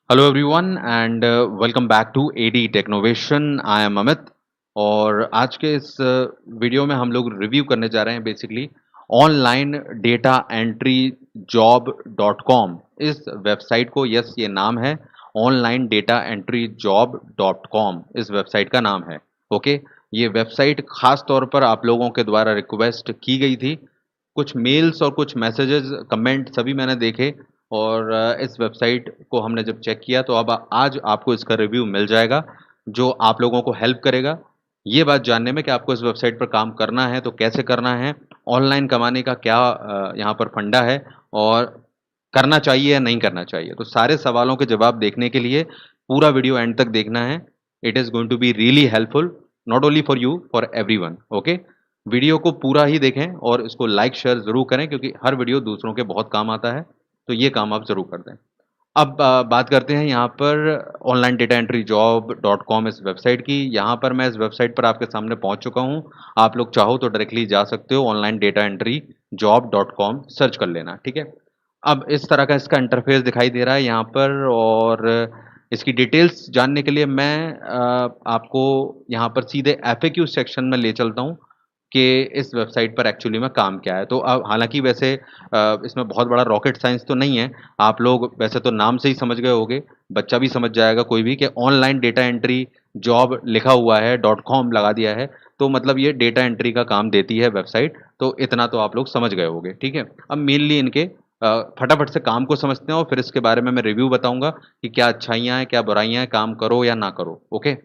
Hello everyone and welcome back to AD Technovation. I am Amit और आज के इस वीडियो में हम लोग रिव्यू करने जा रहे हैं basically online data entry job dot com इस वेबसाइट को। यस, ये नाम है online data entry job dot com, इस वेबसाइट का नाम है। ओके, ये वेबसाइट खास तौर पर आप लोगों के द्वारा रिक्वेस्ट की गई थी। कुछ मेल्स और कुछ मैसेजेस कमेंट सभी मैंने देखे और इस वेबसाइट को हमने जब चेक किया तो अब आज आपको इसका रिव्यू मिल जाएगा जो आप लोगों को हेल्प करेगा ये बात जानने में कि आपको इस वेबसाइट पर काम करना है तो कैसे करना है, ऑनलाइन कमाने का क्या यहाँ पर फंडा है और करना चाहिए या नहीं करना चाहिए। तो सारे सवालों के जवाब देखने के लिए पूरा वीडियो एंड तक देखना है। It is going to be really helpful, not only for you, for everyone. Okay, video को पूरा ही देखें और इसको लाइक शेयर ज़रूर करें क्योंकि हर वीडियो दूसरों के बहुत काम आता है, तो ये काम आप ज़रूर कर दें। अब बात करते हैं यहाँ पर online data entry job dot com इस वेबसाइट की। यहाँ पर मैं इस वेबसाइट पर आपके सामने पहुँच चुका हूँ। आप लोग चाहो तो डायरेक्टली जा सकते हो, online data entry job dot com search कर लेना, ठीक है। अब इस तरह का इसका इंटरफेस दिखाई दे रहा है यहाँ पर और इसकी डिटेल्स जानने के लिए मैं आपको यहाँ पर सीधे एफएक्यू सेक्शन में ले चलता हूँ कि इस वेबसाइट पर एक्चुअली में काम क्या है। तो अब हालाँकि वैसे इसमें बहुत बड़ा रॉकेट साइंस तो नहीं है। आप लोग वैसे तो नाम से ही समझ गए होंगे, बच्चा भी समझ जाएगा कोई भी, कि ऑनलाइन डेटा एंट्री जॉब लिखा हुआ है, डॉट कॉम लगा दिया है, तो मतलब ये डेटा एंट्री का काम देती है वेबसाइट। तो इतना तो आप लोग समझ गए होंगे, ठीक है। अब मेनली इनके फटाफट से काम को समझते हैं और फिर इसके बारे में मैं रिव्यू बताऊँगा कि क्या अच्छाइयाँ हैं, क्या बुराइयाँ हैं, काम करो या ना करो। ओके?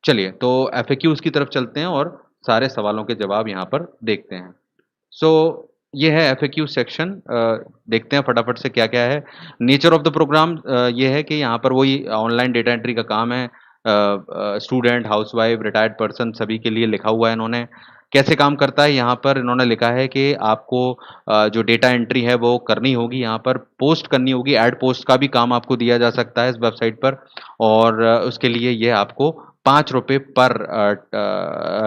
चलिए, तो एफएक्यूज़ की तरफ चलते हैं और सारे सवालों के जवाब यहाँ पर देखते हैं। सो ये है एफएक्यू सेक्शन। देखते हैं फटाफट से क्या-क्या है। नेचर ऑफ द प्रोग्राम ये है कि यहाँ पर वही ऑनलाइन डेटा एंट्री का काम है। स्टूडेंट, हाउसवाइफ, रिटायर्ड पर्सन सभी के लिए लिखा हुआ है इन्होंने। कैसे काम करता है यहाँ पर इन्होंने लिखा है कि आपको जो डेटा एंट्री है वो करनी होगी, यहाँ पर पोस्ट करनी होगी, ऐड पोस्ट का भी काम आपको दिया जा सकता है इस वेबसाइट पर और उसके लिए ये आपको ₹5 पर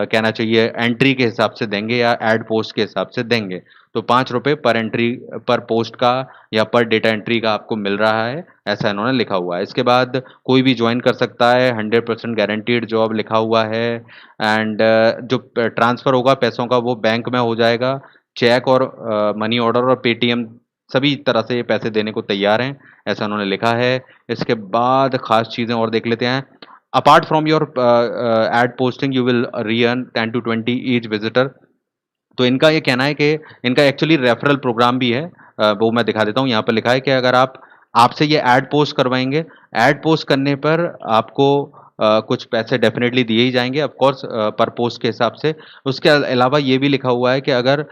कहना चाहिए एंट्री के हिसाब से देंगे या ऐड पोस्ट के हिसाब से देंगे। तो ₹5 पर एंट्री, पर पोस्ट का या पर डेटा एंट्री का आपको मिल रहा है, ऐसा इन्होंने लिखा हुआ है। इसके बाद कोई भी जॉइन कर सकता है, 100% गारंटीड जॉब लिखा हुआ है एंड जो ट्रांसफ़र होगा पैसों का वो बैंक में हो जाएगा। चेक और मनी ऑर्डर और पेटीएम सभी तरह से ये पैसे देने को तैयार हैं, ऐसा उन्होंने लिखा है। इसके बाद ख़ास चीज़ें और देख लेते हैं। Apart from your ad posting you will re earn 10 to 20 each visitor. तो इनका ये कहना है कि इनका एक्चुअली रेफरल प्रोग्राम भी है। वो मैं दिखा देता हूँ। यहाँ पर लिखा है कि अगर आप आपसे ये ऐड पोस्ट करवाएँगे, ऐड पोस्ट करने पर आपको कुछ पैसे डेफ़िनेटली दिए ही जाएँगे ऑफ़ कोर्स, पर पोस्ट के हिसाब से। उसके अलावा ये भी लिखा हुआ है कि अगर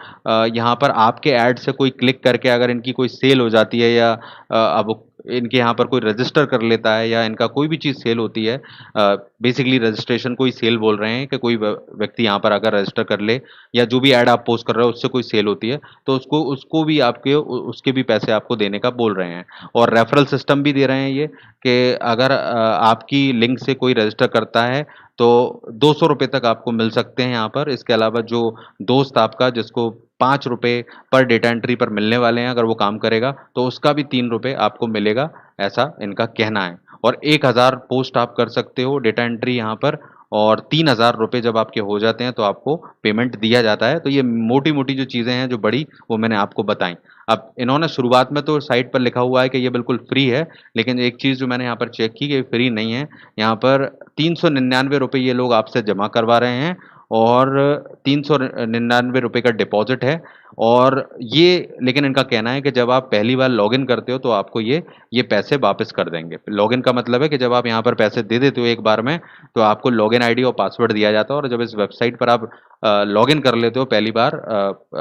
यहाँ पर आपके ऐड से कोई क्लिक करके अगर इनकी कोई सेल हो जाती है या अब इनके यहाँ पर कोई रजिस्टर कर लेता है या इनका कोई भी चीज़ सेल होती है, बेसिकली रजिस्ट्रेशन को ही सेल बोल रहे हैं कि कोई व्यक्ति यहाँ पर आकर रजिस्टर कर ले या जो भी ऐड आप पोस्ट कर रहे हो उससे कोई सेल होती है, तो उसको उसको भी आपके उसके भी पैसे आपको देने का बोल रहे हैं। और रेफरल सिस्टम भी दे रहे हैं ये कि अगर आपकी लिंक से कोई रजिस्टर करता है तो ₹200 तक आपको मिल सकते हैं यहाँ पर। इसके अलावा जो दोस्त आपका जिसको ₹5 पर डेटा एंट्री पर मिलने वाले हैं, अगर वो काम करेगा तो उसका भी ₹3 आपको मिलेगा, ऐसा इनका कहना है। और 1000 पोस्ट आप कर सकते हो डेटा एंट्री यहाँ पर और ₹3000 जब आपके हो जाते हैं तो आपको पेमेंट दिया जाता है। तो ये मोटी-मोटी जो चीज़ें हैं जो बड़ी, वो मैंने आपको बताई। अब इन्होंने शुरुआत में तो साइट पर लिखा हुआ है कि ये बिल्कुल फ्री है, लेकिन एक चीज़ जो मैंने यहाँ पर चेक की कि फ्री नहीं है। यहाँ पर ₹399 ये लोग आपसे जमा करवा रहे हैं और ₹399 का डिपॉज़िट है और ये, लेकिन इनका कहना है कि जब आप पहली बार लॉगिन करते हो तो आपको ये पैसे वापस कर देंगे। लॉगिन का मतलब है कि जब आप यहाँ पर पैसे दे देते हो एक बार में, तो आपको लॉगिन आईडी और पासवर्ड दिया जाता है और जब इस वेबसाइट पर आप लॉगिन कर लेते हो पहली बार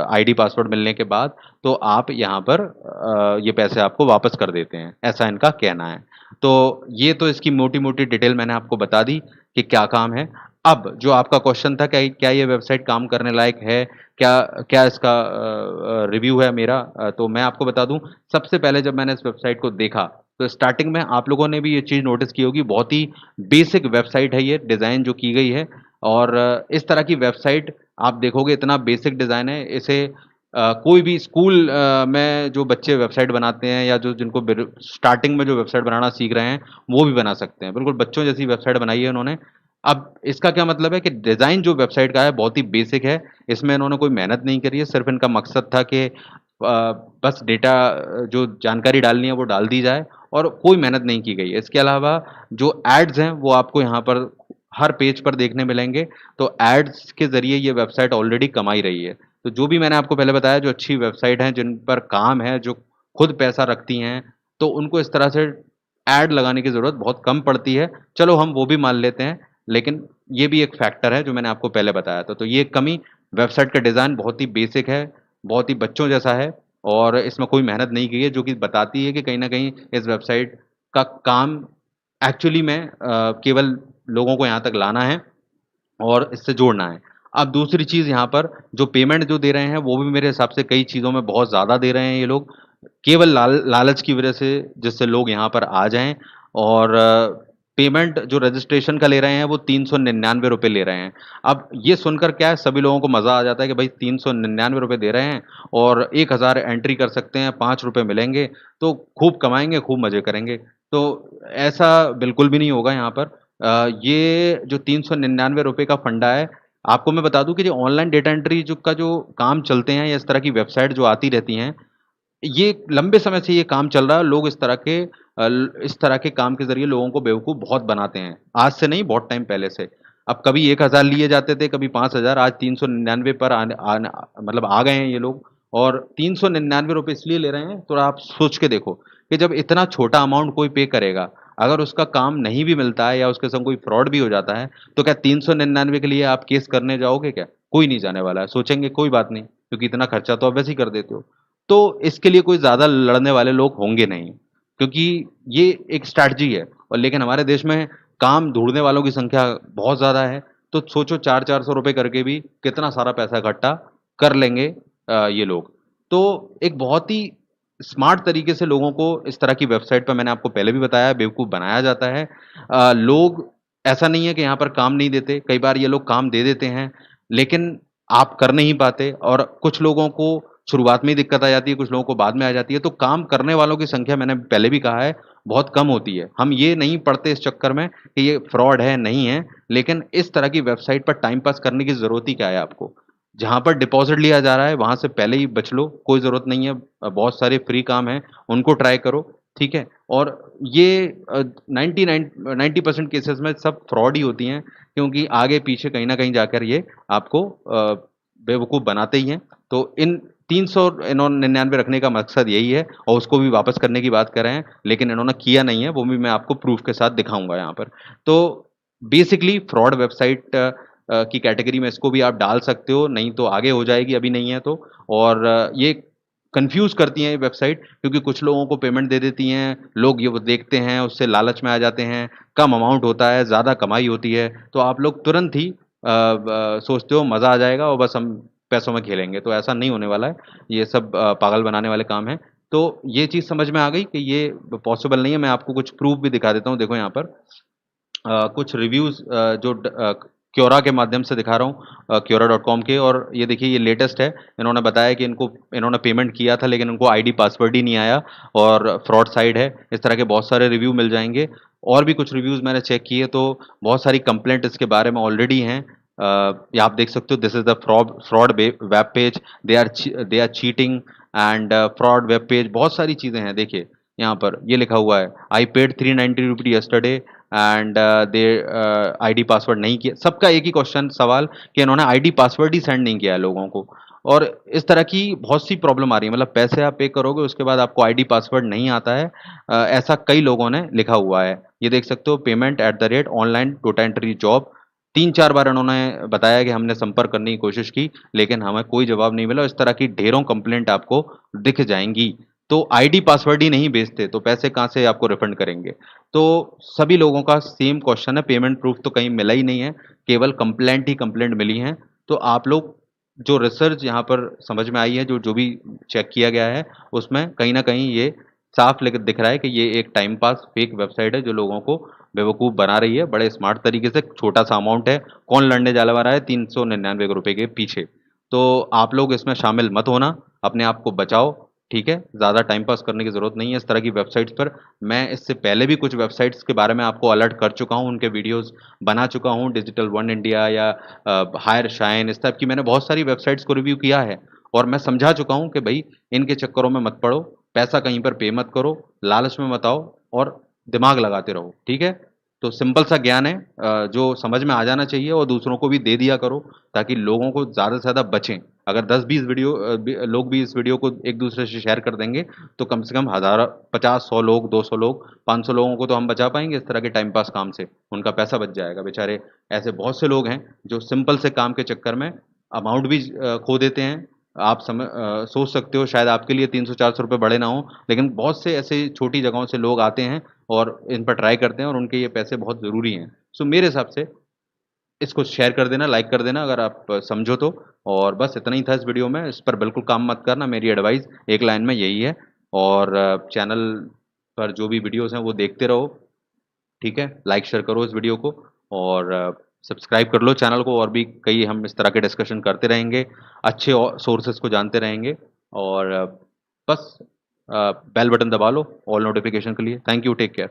आईडी पासवर्ड मिलने के बाद, तो आप यहाँ पर ये पैसे आपको वापस कर देते हैं, ऐसा इनका कहना है। तो ये तो इसकी मोटी-मोटी डिटेल मैंने आपको बता दी कि क्या काम है। अब जो आपका क्वेश्चन था क्या क्या ये वेबसाइट काम करने लायक है? क्या क्या इसका रिव्यू है मेरा? तो मैं आपको बता दूँ, सबसे पहले जब मैंने इस वेबसाइट को देखा, तो स्टार्टिंग में आप लोगों ने भी ये चीज़ नोटिस की होगी, बहुत ही बेसिक वेबसाइट है ये, डिज़ाइन जो की गई है और इस तरह की वेबसाइट आप देखोगे इतना बेसिक डिज़ाइन है, इसे कोई भी स्कूल में जो बच्चे वेबसाइट बनाते हैं या जो जिनको स्टार्टिंग में जो वेबसाइट बनाना सीख रहे हैं, वो भी बना सकते हैं। बिल्कुल बच्चों जैसी वेबसाइट बनाई है उन्होंने। अब इसका क्या मतलब है कि डिज़ाइन जो वेबसाइट का है बहुत ही बेसिक है। इसमें इन्होंने कोई मेहनत नहीं करी है, सिर्फ़ इनका मकसद था कि बस डेटा जो जानकारी डालनी है वो डाल दी जाए और कोई मेहनत नहीं की गई है। इसके अलावा जो एड्स हैं वो आपको यहाँ पर हर पेज पर देखने मिलेंगे। तो एड्स के ज़रिए ये वेबसाइट ऑलरेडी कमा ही रही है। तो जो भी मैंने आपको पहले बताया जो अच्छी वेबसाइट हैं जिन पर काम है, जो खुद पैसा रखती हैं, तो उनको इस तरह से ऐड लगाने की ज़रूरत बहुत कम पड़ती है। चलो हम वो भी मान लेते हैं, लेकिन ये भी एक फैक्टर है जो मैंने आपको पहले बताया था। तो ये कमी वेबसाइट का डिज़ाइन बहुत ही बेसिक है, बहुत ही बच्चों जैसा है और इसमें कोई मेहनत नहीं की है जो कि बताती है कि कहीं न कहीं इस वेबसाइट का काम एक्चुअली में केवल लोगों को यहाँ तक लाना है और इससे जोड़ना है। अब दूसरी चीज़ यहाँ पर जो पेमेंट जो दे रहे हैं, वो भी मेरे हिसाब से कई चीज़ों में बहुत ज़्यादा दे रहे हैं ये लोग। केवल लालच की वजह से जिससे लोग यहाँ पर आ जाएँ और पेमेंट जो रजिस्ट्रेशन का ले रहे हैं, वो ₹399 ले रहे हैं। अब ये सुनकर क्या है सभी लोगों को मज़ा आ जाता है कि भाई ₹399 दे रहे हैं और 1000 एंट्री कर सकते हैं, ₹5 मिलेंगे, तो खूब कमाएँगे, खूब मज़े करेंगे। तो ऐसा बिल्कुल भी नहीं होगा यहाँ पर। ये जो ₹399 का फंडा है, आपको मैं बता दूँ कि जो ऑनलाइन डेटा एंट्री जो काम चलते हैं या इस तरह की वेबसाइट जो आती रहती हैं, ये लंबे समय से ये काम चल रहा है। लोग इस तरह के काम के ज़रिए लोगों को बेवकूफ़ बहुत बनाते हैं। आज से नहीं, बहुत टाइम पहले से। अब कभी 1000 लिए जाते थे, कभी 5000, आज 399 पर मतलब आ गए हैं ये लोग और ₹399 इसलिए ले रहे हैं, थोड़ा आप सोच के देखो कि जब इतना छोटा अमाउंट कोई पे करेगा, अगर उसका काम नहीं भी मिलता है या उसके संग कोई फ्रॉड भी हो जाता है, तो क्या 399 के लिए आप केस करने जाओगे क्या? कोई नहीं जाने वाला है। सोचेंगे कोई बात नहीं, क्योंकि इतना खर्चा तो आप वैसे ही कर देते हो। तो इसके लिए कोई ज़्यादा लड़ने वाले लोग होंगे नहीं, क्योंकि ये एक स्ट्रैटेजी है और लेकिन हमारे देश में काम ढूँढने वालों की संख्या बहुत ज़्यादा है, तो सोचो 4-4 सौ रुपए करके भी कितना सारा पैसा इकट्ठा कर लेंगे ये लोग। तो एक बहुत ही स्मार्ट तरीके से लोगों को इस तरह की वेबसाइट पे मैंने आपको पहले भी बताया बेवकूफ़ बनाया जाता है। लोग ऐसा नहीं है कि यहाँ पर काम नहीं देते, कई बार ये लोग काम दे देते हैं, लेकिन आप कर नहीं पाते और कुछ लोगों को शुरुआत में ही दिक्कत आ जाती है, कुछ लोगों को बाद में आ जाती है, तो काम करने वालों की संख्या मैंने पहले भी कहा है, बहुत कम होती है। हम ये नहीं पढ़ते इस चक्कर में कि ये फ्रॉड है, नहीं है, लेकिन इस तरह की वेबसाइट पर टाइम पास करने की ज़रूरत ही क्या है आपको? जहाँ पर डिपॉज़िट लिया जा रहा है, वहाँ से पहले ही बच लो, कोई ज़रूरत नहीं है। बहुत सारे फ्री काम हैं, उनको ट्राई करो, ठीक है? और ये 90% केसेज़ में सब फ्रॉड ही होती हैं, क्योंकि आगे-पीछे कहीं न कहीं जाकर ये आपको बेवकूफ़ बनाते ही हैं। तो इन 399 रखने का मकसद यही है और उसको भी वापस करने की बात कर रहे हैं, लेकिन इन्होंने किया नहीं है, वो भी मैं आपको प्रूफ़ के साथ दिखाऊँगा यहाँ पर। तो बेसिकली फ्रॉड वेबसाइट की कैटेगरी में इसको भी आप डाल सकते हो, नहीं तो आगे हो जाएगी, अभी नहीं है तो। और ये कन्फ्यूज़ करती हैं ये वेबसाइट, क्योंकि कुछ लोगों को पेमेंट दे देती हैं, लोग ये वो देखते हैं, उससे लालच में आ जाते हैं, कम अमाउंट होता है, ज़्यादा कमाई होती है, तो आप लोग तुरंत ही सोचते हो मज़ा आ जाएगा और बस हम पैसों में खेलेंगे, तो ऐसा नहीं होने वाला है। ये सब पागल बनाने वाले काम हैं। तो ये चीज़ समझ में आ गई कि ये पॉसिबल नहीं है। मैं आपको कुछ प्रूफ़ भी दिखा देता हूँ, देखो यहाँ पर। कुछ रिव्यूज़ क्योरा के माध्यम से दिखा रहा हूँ, क्योरा.com के, और ये देखिए ये लेटेस्ट है। इन्होंने बताया कि इन्होंने पेमेंट किया था लेकिन उनको आईडी पासवर्ड ही नहीं आया और फ्रॉड साइट है। इस तरह के बहुत सारे रिव्यू मिल जाएँगे। और भी कुछ रिव्यूज़ मैंने चेक किए तो बहुत सारी कंप्लेंट इसके बारे में ऑलरेडी हैं। ये आप देख सकते हो, this is the fraud web page, they are cheating and fraud web page, बहुत सारी चीज़ें हैं देखिए। यहाँ पर ये लिखा हुआ है, I paid ₹390 yesterday and they ID password नहीं किया। सबका एक ही क्वेश्चन सवाल कि इन्होंने आईडी पासवर्ड ही सेंड नहीं किया है लोगों को। और इस तरह की बहुत सी प्रॉब्लम आ रही है, मतलब पैसे आप पे करोगे उसके बाद आपको आईडी पासवर्ड नहीं आता है। ऐसा कई लोगों ने लिखा हुआ है। ये देख सकते हो, payment at the rate online data entry job. 3-4 बार उन्होंने बताया कि हमने संपर्क करने की कोशिश की, लेकिन हमें कोई जवाब नहीं मिला। इस तरह की ढेरों कंप्लेंट आपको दिख जाएँगी। तो आईडी पासवर्ड ही नहीं भेजते, तो पैसे कहाँ से आपको रिफंड करेंगे? तो सभी लोगों का सेम क्वेश्चन है, पेमेंट प्रूफ तो कहीं मिला ही नहीं है, केवल कंप्लेंट ही कंप्लेंट मिली हैं। तो आप लोग जो रिसर्च यहाँ पर समझ में आई है, जो जो भी चेक किया गया है, उसमें कहीं न कहीं ये साफ लिख दिख रहा है कि ये एक टाइम पास फेक वेबसाइट है, जो लोगों को बेवकूफ़ बना रही है, बड़े स्मार्ट तरीके से। छोटा-सा अमाउंट है, कौन लड़ने जा रहा है ₹399 के पीछे। तो आप लोग इसमें शामिल मत होना, अपने आप को बचाओ, ठीक है? ज़्यादा टाइम पास करने की ज़रूरत नहीं है इस तरह की वेबसाइट्स पर। मैं इससे पहले भी कुछ वेबसाइट्स के बारे में आपको अलर्ट कर चुका हूँ, उनके वीडियोज़ बना चुका हूँ, डिजिटल वन इंडिया या हायर शाइन, इस टाइप की मैंने बहुत सारी वेबसाइट्स को रिव्यू किया है और मैं समझा चुका हूँ कि भई इनके चक्करों में मत पड़ो, पैसा कहीं पर पे मत करो, लालच में मत आओ और दिमाग लगाते रहो, ठीक है? तो सिंपल सा ज्ञान है, जो समझ में आ जाना चाहिए और दूसरों को भी दे दिया करो ताकि लोगों को ज़्यादा से ज़्यादा बचें। अगर 10-20 लोग भी इस वीडियो को एक दूसरे से शेयर कर देंगे तो कम से कम हज़ार 50-100 लोग, 200 लोग, 500 लोगों को तो हम बचा पाएँगे इस तरह के टाइम पास काम से। उनका पैसा बच जाएगा बेचारे। ऐसे बहुत से लोग हैं जो सिंपल से काम के चक्कर में अमाउंट भी खो देते हैं। आप सोच सकते हो शायद आपके लिए 300-400 रुपए बड़े ना हों, लेकिन बहुत से ऐसे छोटी जगहों से लोग आते हैं और इन पर ट्राई करते हैं और उनके ये पैसे बहुत ज़रूरी हैं। सो मेरे हिसाब से इसको शेयर कर देना, लाइक कर देना अगर आप समझो तो। और बस इतना ही था इस वीडियो में, इस पर बिल्कुल काम मत करना, मेरी एडवाइस एक लाइन में यही है। और चैनल पर जो भी वीडियोज़ हैं वो देखते रहो, ठीक है? लाइक शेयर करो इस वीडियो को और सब्सक्राइब कर लो चैनल को, और भी कई हम इस तरह के डिस्कशन करते रहेंगे, अच्छे सोर्सेज़ को जानते रहेंगे। और बस बेल बटन दबा लो ऑल नोटिफ़िकेशन के लिए। Thank you, take care.